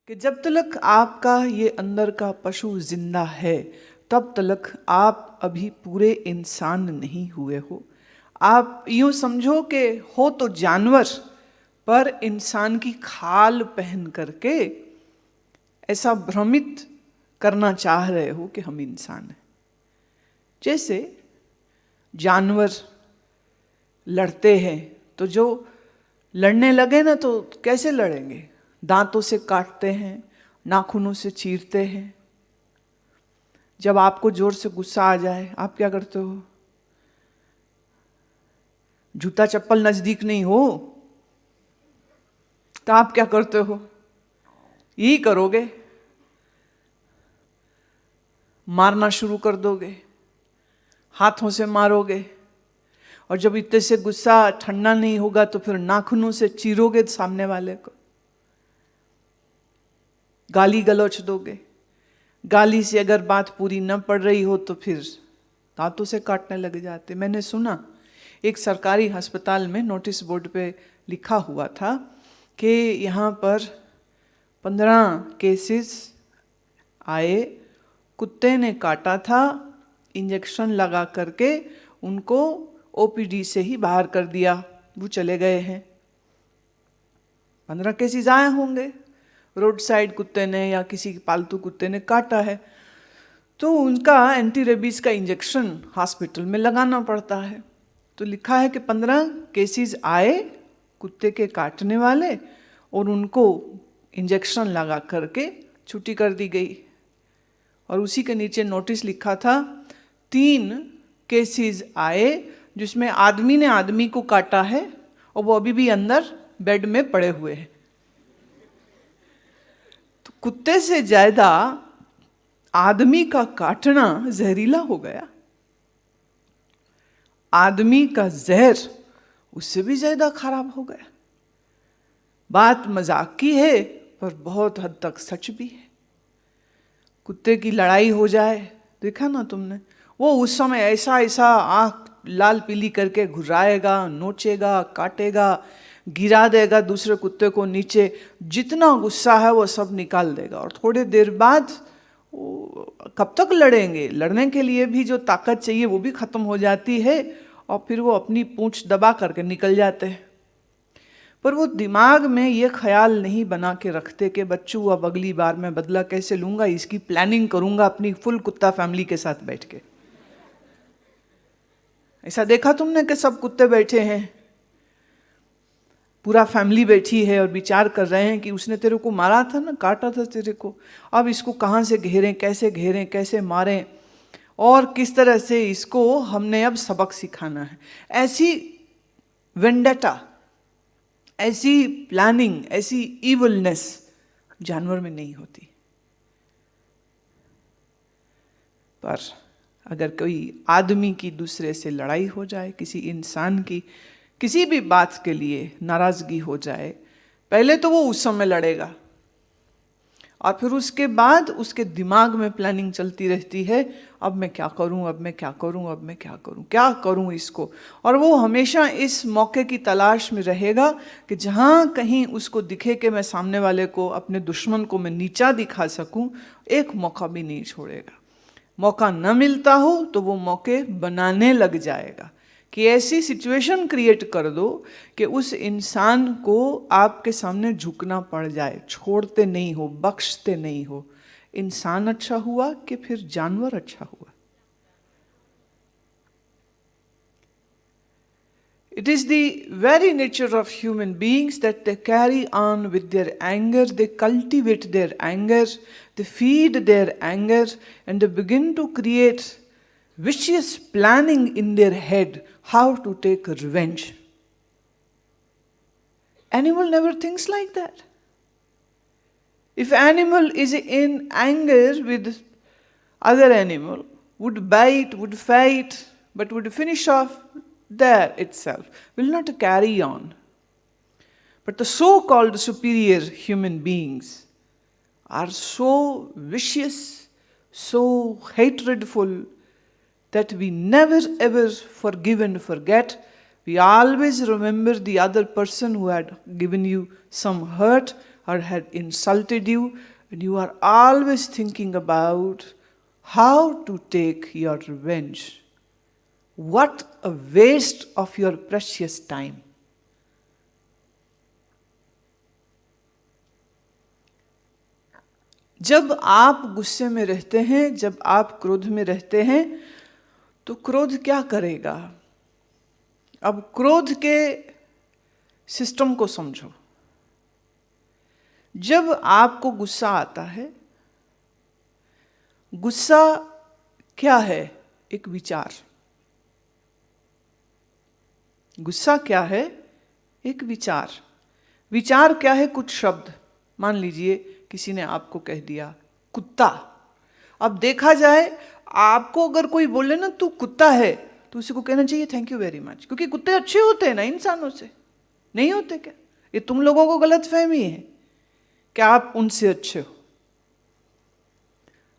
कि जब तक आपका ये अंदर का पशु जिंदा है तब तक आप अभी पूरे इंसान नहीं हुए हो। आप यूं समझो कि हो तो जानवर, पर इंसान की खाल पहन करके ऐसा भ्रमित करना चाह रहे हो कि हम इंसान हैं। जैसे जानवर लड़ते हैं तो जो लड़ने लगे ना तो कैसे लड़ेंगे? दांतों से काटते हैं, नाखूनों से चीरते हैं। जब आपको जोर से गुस्सा आ जाए आप क्या करते हो? जूता चप्पल नजदीक नहीं हो तो आप क्या करते हो? यही करोगे, मारना शुरू कर दोगे, हाथों से मारोगे। और जब इतने से गुस्सा ठंडा नहीं होगा तो फिर नाखूनों से चीरोगे सामने वाले को, गाली गलौच दोगे। गाली से अगर बात पूरी न पड़ रही हो तो फिर दांतों से काटने लग जाते। मैंने सुना एक सरकारी अस्पताल में नोटिस बोर्ड पे लिखा हुआ था कि यहाँ पर 15 केसेस आए, कुत्ते ने काटा था, इंजेक्शन लगा करके उनको ओपीडी से ही बाहर कर दिया, वो चले गए हैं। 15 केसेस आए होंगे, रोड साइड कुत्ते ने या किसी पालतू कुत्ते ने काटा है तो उनका एंटी रेबीज का इंजेक्शन हॉस्पिटल में लगाना पड़ता है। तो लिखा है कि 15 केसेस आए कुत्ते के काटने वाले और उनको इंजेक्शन लगा करके छुट्टी कर दी गई। और उसी के नीचे नोटिस लिखा था 3 केसेस आए जिसमें आदमी ने आदमी को काटा है और वो अभी भी अंदर बेड में पड़े हुए हैं। तो कुत्ते से ज्यादा आदमी का काटना जहरीला हो गया। आदमी का जहर उससे भी ज्यादा खराब हो गया। बात मजाक की है पर बहुत हद तक सच भी है। कुत्ते की लड़ाई हो जाए, देखा ना तुमने, वो उस समय ऐसा ऐसा आंख लाल पीली करके घुराएगा, नोचेगा, काटेगा, गिरा देगा दूसरे कुत्ते को नीचे। जितना गुस्सा है वो सब निकाल देगा। और थोड़ी देर बाद कब तक लड़ेंगे? लड़ने के लिए भी जो ताकत चाहिए वो भी खत्म हो जाती है और फिर वो अपनी पूंछ दबा करके निकल जाते हैं। पर वो दिमाग में ये ख्याल नहीं बना के रखते कि बच्चू अब अगली बार मैं बदला कैसे लूंगा, इसकी प्लानिंग करूंगा अपनी फुल कुत्ता फैमिली के साथ बैठ के। ऐसा देखा तुमने कि सब कुत्ते बैठे हैं, पूरा फैमिली बैठी है और विचार कर रहे हैं कि उसने तेरे को मारा था ना, काटा था तेरे को, अब इसको कहाँ से घेरें, कैसे मारें और किस तरह से इसको हमने अब सबक सिखाना है। ऐसी वेंडेटा, ऐसी प्लानिंग, ऐसी इवलनेस जानवर में नहीं होती। पर अगर कोई आदमी की दूसरे से लड़ाई हो जाए, किसी इंसान की किसी भी बात के लिए नाराजगी हो जाए, पहले तो वो उस समय लड़ेगा और फिर उसके बाद उसके दिमाग में प्लानिंग चलती रहती है, अब मैं क्या करूं, अब मैं क्या करूं, अब मैं क्या करूं इसको। और वो हमेशा इस मौके की तलाश में रहेगा कि जहां कहीं उसको दिखे कि मैं सामने वाले को, अपने दुश्मन को मैं नीचा दिखा सकूं, एक मौका भी नहीं छोड़ेगा। मौका न मिलता हो तो वो मौके बनाने लग जाएगा कि ऐसी सिचुएशन क्रिएट कर दो कि उस इंसान को आपके सामने झुकना पड़ जाए। छोड़ते नहीं हो, बख्शते नहीं हो। इंसान अच्छा हुआ कि फिर जानवर अच्छा हुआ। It is the very nature of human beings that they carry on with their anger, they cultivate their anger, they feed their anger, and they begin to create vicious planning in their head how to take revenge. Animal never thinks like that. If animal is in anger with other animal, would bite, would fight, but would finish off there itself, will not carry on. But the so-called superior human beings are so vicious, so hatredful, that we never ever forgive and forget. We always remember the other person who had given you some hurt or had insulted you, and you are always thinking about how to take your revenge. What a waste of your precious time. जब आप गुस्से में रहते हैं, जब आप क्रोध में रहते हैं, तो क्रोध क्या करेगा? अब क्रोध के सिस्टम को समझो। जब आपको गुस्सा आता है, गुस्सा क्या है? एक विचार। गुस्सा क्या है? एक विचार। विचार क्या है? कुछ शब्द। मान लीजिए किसी ने आपको कह दिया कुत्ता। अब देखा जाए, आपको अगर कोई बोले ना तू कुत्ता है, तो उसी को कहना चाहिए थैंक यू वेरी मच, क्योंकि कुत्ते अच्छे होते हैं ना इंसानों से। नहीं होते क्या? ये तुम लोगों को गलत फहमी है कि आप उनसे अच्छे हो।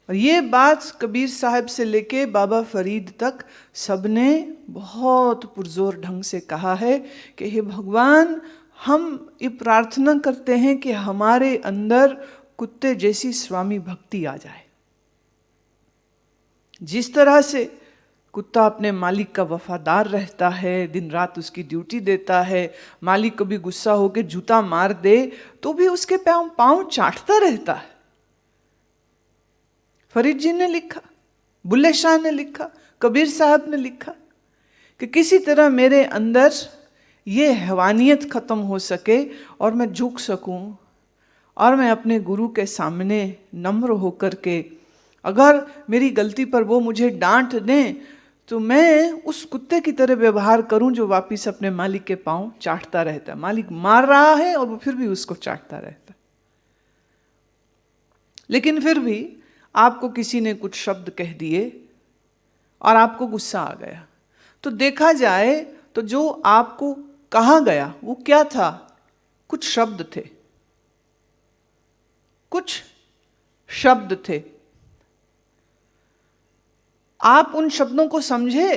और ये बात कबीर साहब से लेके बाबा फरीद तक सबने बहुत पुरजोर ढंग से कहा है कि हे भगवान, हम ये प्रार्थना करते हैं कि हमारे अंदर कुत्ते जैसी स्वामी भक्ति आ जाए। जिस तरह से कुत्ता अपने मालिक का वफादार रहता है, दिन रात उसकी ड्यूटी देता है, मालिक कभी गुस्सा होकर जूता मार दे तो भी उसके पांव चाटता रहता है। फरीद जी ने लिखा, बुल्ले शाह ने लिखा, कबीर साहब ने लिखा कि किसी तरह मेरे अंदर ये हैवानियत खत्म हो सके और मैं झुक सकूं और मैं अपने गुरु के सामने नम्र होकर के, अगर मेरी गलती पर वो मुझे डांट दें तो मैं उस कुत्ते की तरह व्यवहार करूं जो वापिस अपने मालिक के पांव चाटता रहता है। मालिक मार रहा है और वो फिर भी उसको चाटता रहता है। लेकिन फिर भी आपको किसी ने कुछ शब्द कह दिए और आपको गुस्सा आ गया, तो देखा जाए तो जो आपको कहा गया वो क्या था? कुछ शब्द थे, कुछ शब्द थे। आप उन शब्दों को समझे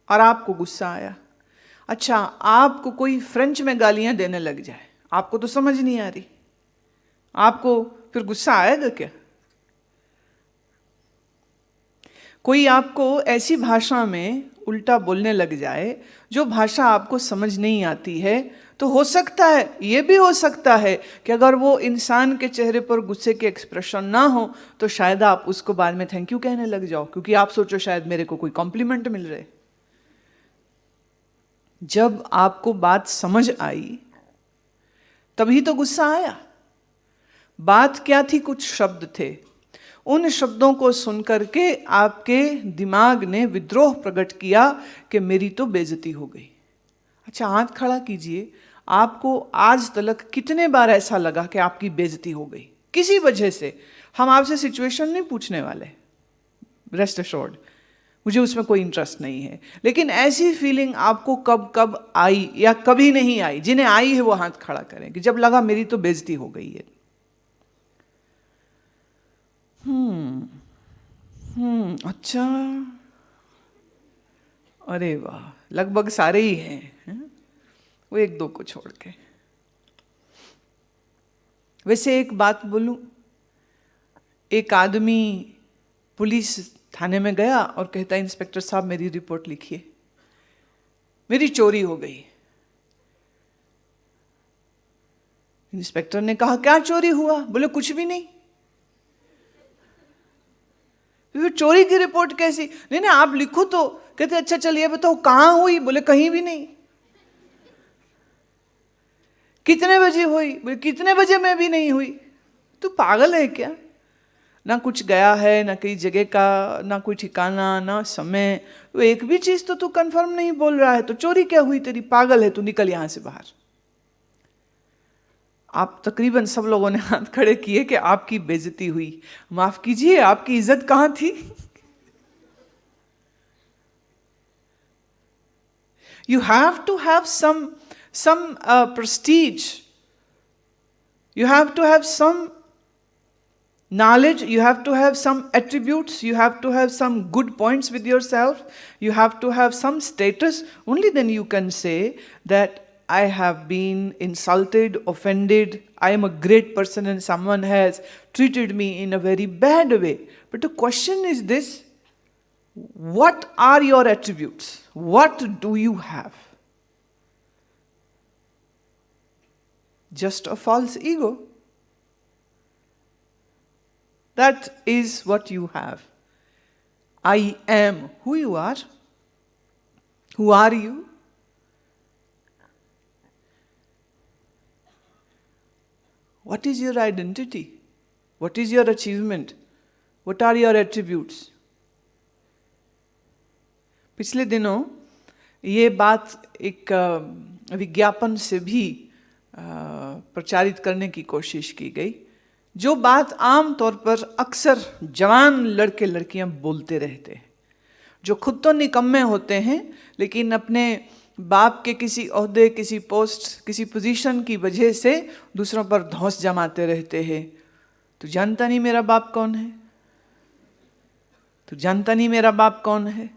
और आपको गुस्सा आया। अच्छा, आपको कोई फ्रेंच में गालियां देने लग जाए, आपको तो समझ नहीं आ रही, आपको फिर गुस्सा आएगा क्या? कोई आपको ऐसी भाषा में उल्टा बोलने लग जाए जो भाषा आपको समझ नहीं आती है, तो हो सकता है, ये भी हो सकता है कि अगर वो इंसान के चेहरे पर गुस्से के एक्सप्रेशन ना हो तो शायद आप उसको बाद में थैंक यू कहने लग जाओ, क्योंकि आप सोचो शायद मेरे को कोई कॉम्प्लीमेंट मिल रहे। जब आपको बात समझ आई तभी तो गुस्सा आया। बात क्या थी? कुछ शब्द थे। उन शब्दों को सुनकर के आपके दिमाग ने विद्रोह प्रकट किया कि मेरी तो बेइज्जती हो गई। अच्छा, हाथ खड़ा कीजिए, आपको आज तक कितने बार ऐसा लगा कि आपकी बेइज्जती हो गई किसी वजह से? हम आपसे सिचुएशन नहीं पूछने वाले, रेस्ट एश्योर्ड, मुझे उसमें कोई इंटरेस्ट नहीं है। लेकिन ऐसी फीलिंग आपको कब कब आई या कभी नहीं आई? जिन्हें आई है वो हाथ खड़ा करें कि जब लगा मेरी तो बेइज्जती हो गई है। अच्छा, अरे वाह, लगभग सारे ही हैं, वो एक दो को छोड़ के। वैसे एक बात बोलूं, एक आदमी पुलिस थाने में गया और कहता है इंस्पेक्टर साहब मेरी रिपोर्ट लिखिए, मेरी चोरी हो गई। इंस्पेक्टर ने कहा क्या चोरी हुआ? बोले कुछ भी नहीं। फिर चोरी की रिपोर्ट कैसी? नहीं नहीं आप लिखो तो। कहते अच्छा चलिए बताओ कहां हुई? बोले कहीं भी नहीं। कितने बजे हुई? बोले कितने बजे में भी नहीं हुई। तू पागल है क्या? ना कुछ गया है, ना कई जगह का, ना कोई ठिकाना, ना समय, तो एक भी चीज तो तू कंफर्म नहीं बोल रहा है, तो चोरी क्या हुई तेरी? पागल है तू, निकल यहां से बाहर। आप तकरीबन सब लोगों ने हाथ खड़े किए कि आपकी बेइज्जती हुई। माफ कीजिए, आपकी इज्जत कहां थी? You have to have some prestige. You have to have some knowledge. You have to have some attributes. You have to have some good points with yourself. You have to have some status. Only then you can say that I have been insulted, offended, I am a great person and someone has treated me in a very bad way. But the question is this: what are your attributes? What do you have? Just a false ego. That is what you have. I am who you are. Who are you? What is your identity? What is your achievement? What are your attributes? पिछले दिनों ये बात एक विज्ञापन से भी प्रचारित करने की कोशिश की गई, जो बात आम तौर पर अक्सर जवान लड़के लड़कियां बोलते रहते हैं, जो खुद तो निकम्मे होते हैं लेकिन अपने बाप के किसी ओहदे, किसी पोस्ट, किसी पोजीशन की वजह से दूसरों पर धौंस जमाते रहते हैं। तू जानता नहीं मेरा बाप कौन है? तू जानता नहीं मेरा बाप कौन है?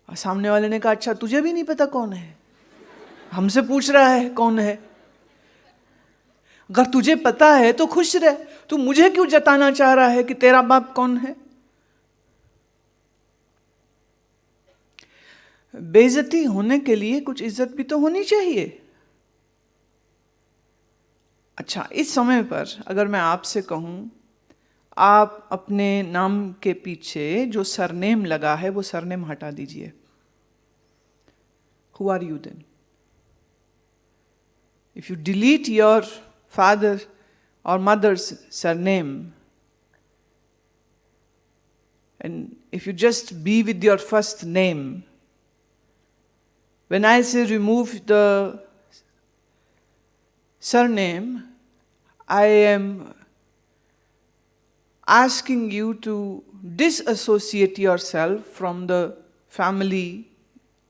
और सामने वाले ने कहा, अच्छा तुझे भी नहीं पता कौन है? हमसे पूछ रहा है कौन है? अगर तुझे पता है तो खुश रह, तू मुझे क्यों जताना चाह रहा है कि तेरा बाप कौन है? बेइज्जती होने के लिए कुछ इज्जत भी तो होनी चाहिए। अच्छा, इस समय पर अगर मैं आपसे कहूं, आप अपने नाम के पीछे जो सरनेम लगा है वो सरनेम हटा दीजिए। Who are you then? If you delete your father or mother's surname, and if you just be with your first name, when I say remove the surname, I am asking you to disassociate yourself from the family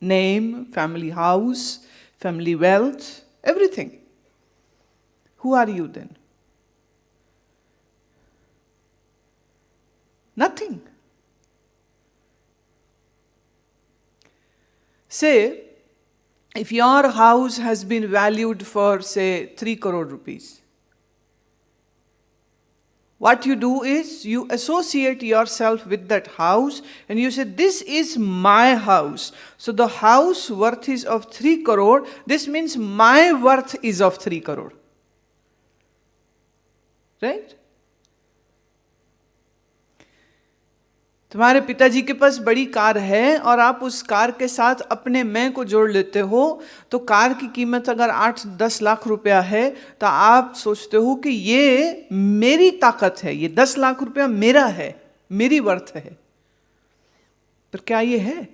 name, family house, family wealth, everything. Who are you then? Nothing. Say, if your house has been valued for, say, 3 crore rupees, what you do is you associate yourself with that house and you say, this is my house. So the house worth is of 3 crore. This means my worth is of 3 crore. Right? तुम्हारे पिताजी के पास बड़ी car है और आप उस car के साथ अपने मैं को जोड़ लेते हो, तो कार की कीमत अगर 8-10 लाख रुपया है तो आप सोचते हो कि ये मेरी ताकत है, ये 10 लाख रुपया मेरा है, मेरी वर्थ है। पर क्या ये है?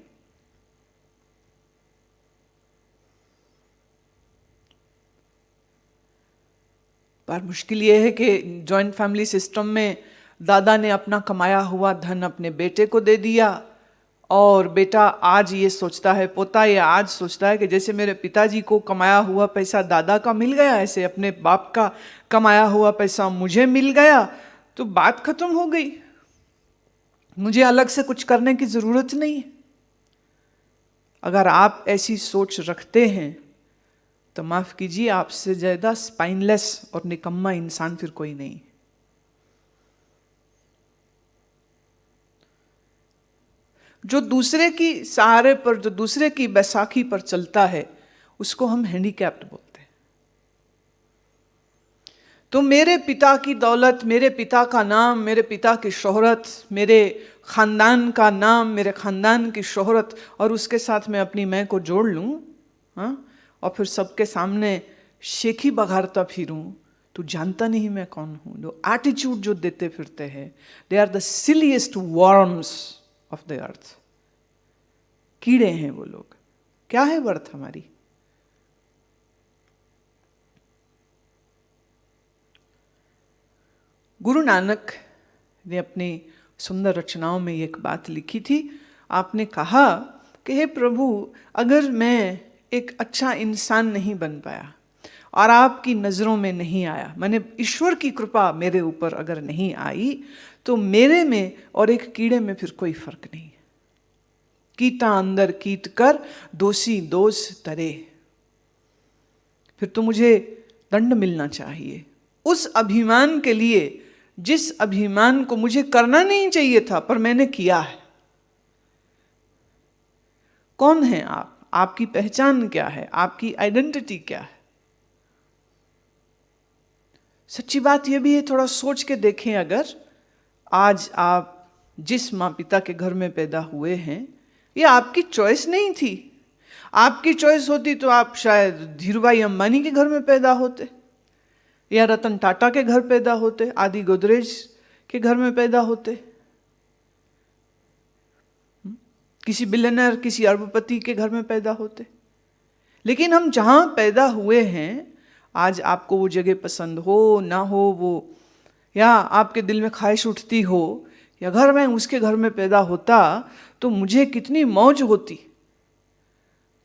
पर मुश्किल ये है कि जॉइंट फैमिली सिस्टम में दादा ने अपना कमाया हुआ धन अपने बेटे को दे दिया और बेटा आज ये सोचता है, पोता ये आज सोचता है कि जैसे मेरे पिताजी को कमाया हुआ पैसा दादा का मिल गया, ऐसे अपने बाप का कमाया हुआ पैसा मुझे मिल गया, तो बात खत्म हो गई, मुझे अलग से कुछ करने की जरूरत नहीं। अगर आप ऐसी सोच रखते हैं तो माफ कीजिए, आपसे ज्यादा स्पाइनलेस और निकम्मा इंसान फिर कोई नहीं। जो दूसरे की सहारे पर, जो दूसरे की बैसाखी पर चलता है, उसको हम हैंडीकैप्ड बोलते हैं। तो मेरे पिता की दौलत, मेरे पिता का नाम, मेरे पिता की शोहरत, मेरे खानदान का नाम, मेरे खानदान की शोहरत, और उसके साथ मैं अपनी मैं को जोड़ लूं, हाँ, और फिर सबके सामने शेखी बघारता फिरूं, तू जानता नहीं मैं कौन हूं। जो एटीट्यूड जो देते फिरते हैं, they are the silliest worms of the earth. कीड़े हैं वो लोग। क्या है वर्थ हमारी? गुरु नानक ने अपनी सुंदर रचनाओं में एक बात लिखी थी। आपने कहा कि हे प्रभु, अगर मैं एक अच्छा इंसान नहीं बन पाया और आपकी नजरों में नहीं आया, मैंने ईश्वर की कृपा मेरे ऊपर अगर नहीं आई, तो मेरे में और एक कीड़े में फिर कोई फर्क नहीं। कीटा अंदर कीट कर दोषी दोष तरे। फिर तो मुझे दंड मिलना चाहिए उस अभिमान के लिए जिस अभिमान को मुझे करना नहीं चाहिए था पर मैंने किया है। कौन है आप? आपकी पहचान क्या है? आपकी आइडेंटिटी क्या है? सच्ची बात यह भी है, थोड़ा सोच के देखें, अगर आज आप जिस माँ पिता के घर में पैदा हुए हैं, ये आपकी चॉइस नहीं थी। आपकी चॉइस होती तो आप शायद धीरूभाई अंबानी के घर में पैदा होते, या रतन टाटा के घर पैदा होते, आदि गोदरेज के घर में पैदा होते, किसी बिलियनर, किसी अरबपति के घर में पैदा होते। लेकिन हम जहां पैदा हुए हैं, आज आपको वो जगह पसंद हो ना हो, वो या आपके दिल में ख्वाहिश उठती हो, या अगर मैं उसके घर में पैदा होता तो मुझे कितनी मौज होती।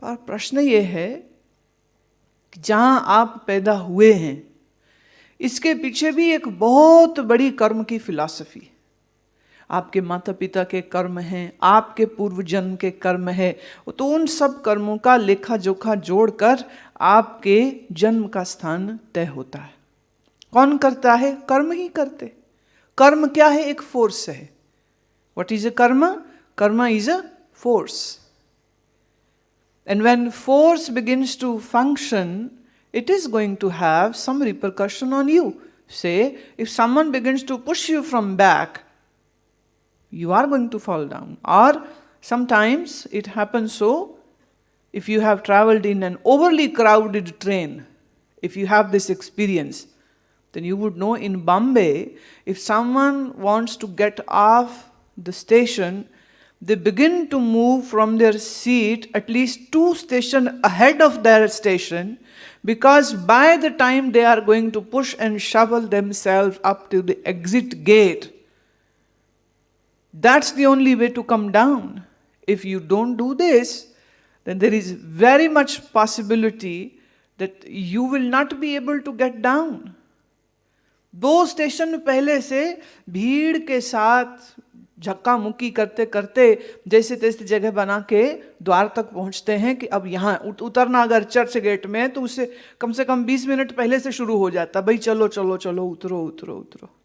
पर प्रश्न ये है कि जहां आप पैदा हुए हैं, इसके पीछे भी एक बहुत बड़ी कर्म की फिलॉसफी है। आपके माता पिता के कर्म हैं, आपके पूर्व जन्म के कर्म है, तो उन सब कर्मों का लेखा जोखा जोड़कर आपके जन्म का स्थान तय होता है। कौन करता है? कर्म ही करते। कर्म क्या है? एक फोर्स है। What is a karma? Karma is a force, and when force begins to function, it is going to have some repercussion on you. Say, if someone begins to push you from back, you are going to fall down. Or sometimes it happens so, if you have traveled in an overly crowded train, if you have this experience, then you would know in Bombay, if someone wants to get off the station, they begin to move from their seat at least 2 stations ahead of their station, because by the time they are going to push and shovel themselves up to the exit gate, that's the only way to come down. If you don't do this, then there is very much possibility that you will not be able to get down. 2 station पहले से भीड़ के साथ झक्का मुक्की करते करते जैसे तैसे जगह बना के द्वार तक पहुंचते हैं कि अब यहाँ उतरना अगर चर्च गेट में है तो उससे कम से कम 20 मिनट पहले से शुरू हो जाता, भाई चलो चलो चलो उतरो उतरो उतरो।